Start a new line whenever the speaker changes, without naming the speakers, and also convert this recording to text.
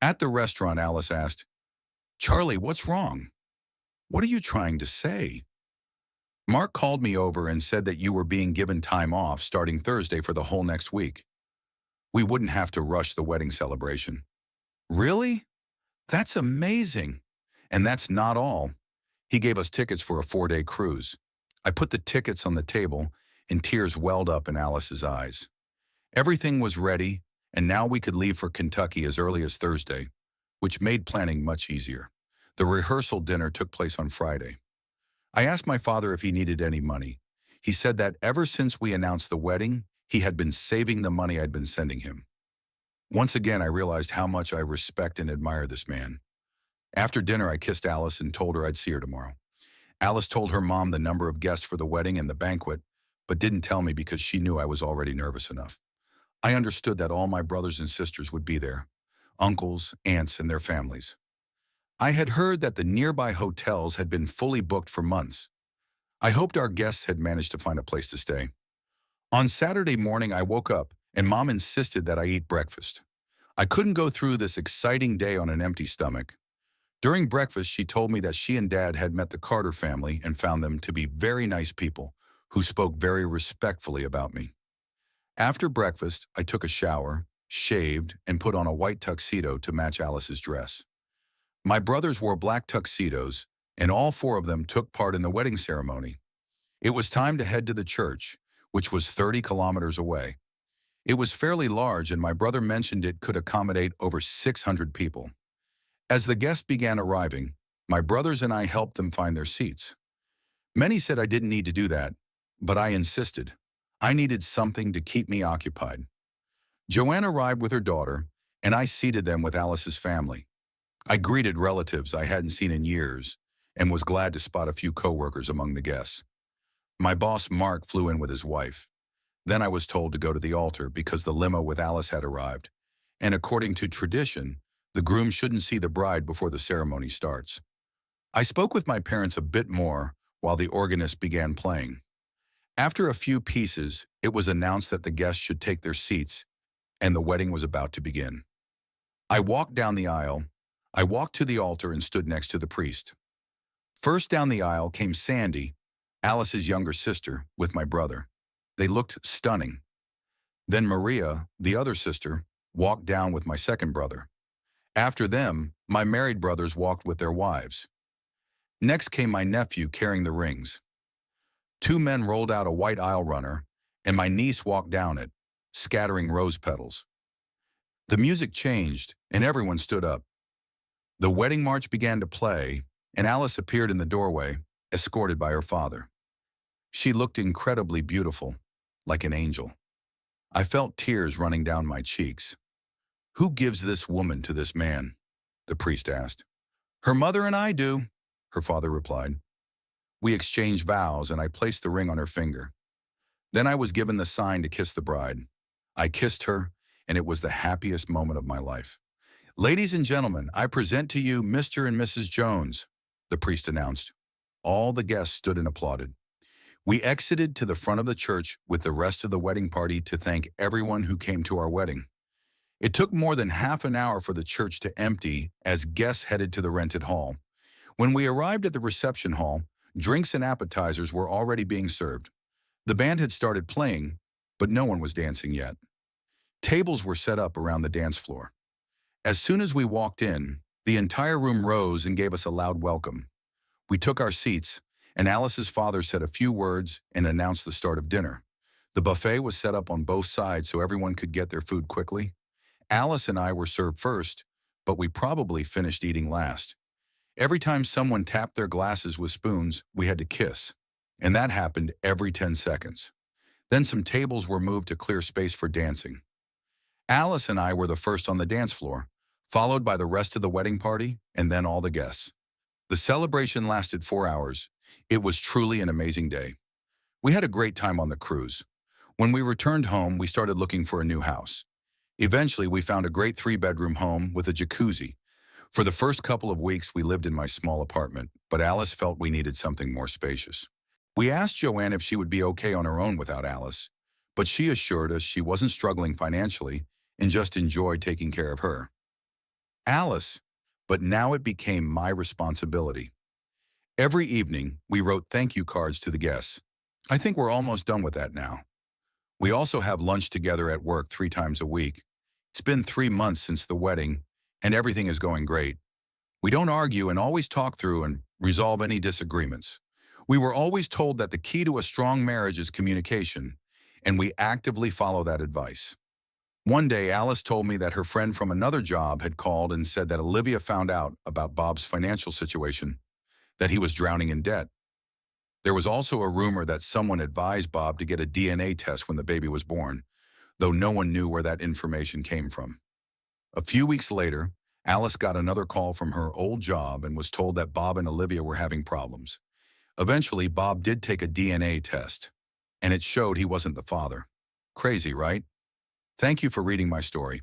At the restaurant, Alice asked, "Charlie, what's wrong? What are you trying to say?" "Mark called me over and said that you were being given time off starting Thursday for the whole next week. We wouldn't have to rush the wedding celebration." "Really? That's amazing." "And that's not all. He gave us tickets for a 4-day cruise." I put the tickets on the table, and tears welled up in Alice's eyes. Everything was ready, and now we could leave for Kentucky as early as Thursday, which made planning much easier. The rehearsal dinner took place on Friday. I asked my father if he needed any money. He said that ever since we announced the wedding, he had been saving the money I'd been sending him. Once again, I realized how much I respect and admire this man. After dinner, I kissed Alice and told her I'd see her tomorrow. Alice told her mom the number of guests for the wedding and the banquet, but didn't tell me because she knew I was already nervous enough. I understood that all my brothers and sisters would be there, uncles, aunts, and their families. I had heard that the nearby hotels had been fully booked for months. I hoped our guests had managed to find a place to stay. On Saturday morning, I woke up, and Mom insisted that I eat breakfast. I couldn't go through this exciting day on an empty stomach. During breakfast, she told me that she and Dad had met the Carter family and found them to be very nice people who spoke very respectfully about me. After breakfast, I took a shower, shaved, and put on a white tuxedo to match Alice's dress. My brothers wore black tuxedos, and all four of them took part in the wedding ceremony. It was time to head to the church, which was 30 kilometers away. It was fairly large, and my brother mentioned it could accommodate over 600 people. As the guests began arriving, my brothers and I helped them find their seats. Many said I didn't need to do that, but I insisted. I needed something to keep me occupied. Joanne arrived with her daughter, and I seated them with Alice's family. I greeted relatives I hadn't seen in years and was glad to spot a few coworkers among the guests. My boss, Mark, flew in with his wife. Then I was told to go to the altar because the limo with Alice had arrived, and according to tradition, the groom shouldn't see the bride before the ceremony starts. I spoke with my parents a bit more while the organist began playing. After a few pieces, it was announced that the guests should take their seats, and the wedding was about to begin. I walked down the aisle. I walked to the altar and stood next to the priest. First down the aisle came Sandy, Alice's younger sister, with my brother. They looked stunning. Then Maria, the other sister, walked down with my second brother. After them, my married brothers walked with their wives. Next came my nephew carrying the rings. Two men rolled out a white aisle runner, and my niece walked down it, scattering rose petals. The music changed, and everyone stood up. The wedding march began to play, and Alice appeared in the doorway, escorted by her father. She looked incredibly beautiful, like an angel. I felt tears running down my cheeks. "Who gives this woman to this man?" the priest asked. "Her mother and I do," her father replied. We exchanged vows, and I placed the ring on her finger. Then I was given the sign to kiss the bride. I kissed her, and it was the happiest moment of my life. "Ladies and gentlemen, I present to you Mr. and Mrs. Jones," the priest announced. All the guests stood and applauded. We exited to the front of the church with the rest of the wedding party to thank everyone who came to our wedding. It took more than half an hour for the church to empty as guests headed to the rented hall. When we arrived at the reception hall, drinks and appetizers were already being served. The band had started playing, but no one was dancing yet. Tables were set up around the dance floor. As soon as we walked in, the entire room rose and gave us a loud welcome. We took our seats, and Alice's father said a few words and announced the start of dinner. The buffet was set up on both sides so everyone could get their food quickly. Alice and I were served first, but we probably finished eating last. Every time someone tapped their glasses with spoons, we had to kiss, and that happened every 10 seconds. Then some tables were moved to clear space for dancing. Alice and I were the first on the dance floor, followed by the rest of the wedding party, and then all the guests. The celebration lasted 4 hours. It was truly an amazing day. We had a great time on the cruise. When we returned home, we started looking for a new house. Eventually, we found a great 3-bedroom home with a jacuzzi. For the first couple of weeks, we lived in my small apartment, but Alice felt we needed something more spacious. We asked Joanne if she would be okay on her own without Alice, but she assured us she wasn't struggling financially and just enjoyed taking care of her. Alice, but now it became my responsibility. Every evening, we wrote thank you cards to the guests. I think we're almost done with that now. We also have lunch together at work 3 times a week. It's been 3 months since the wedding, and everything is going great. We don't argue and always talk through and resolve any disagreements. We were always told that the key to a strong marriage is communication, and we actively follow that advice. One day, Alice told me that her friend from another job had called and said that Olivia found out about Bob's financial situation, that he was drowning in debt. There was also a rumor that someone advised Bob to get a DNA test when the baby was born, though no one knew where that information came from. A few weeks later, Alice got another call from her old job and was told that Bob and Olivia were having problems. Eventually, Bob did take a DNA test, and it showed he wasn't the father. Crazy, right? Thank you for reading my story.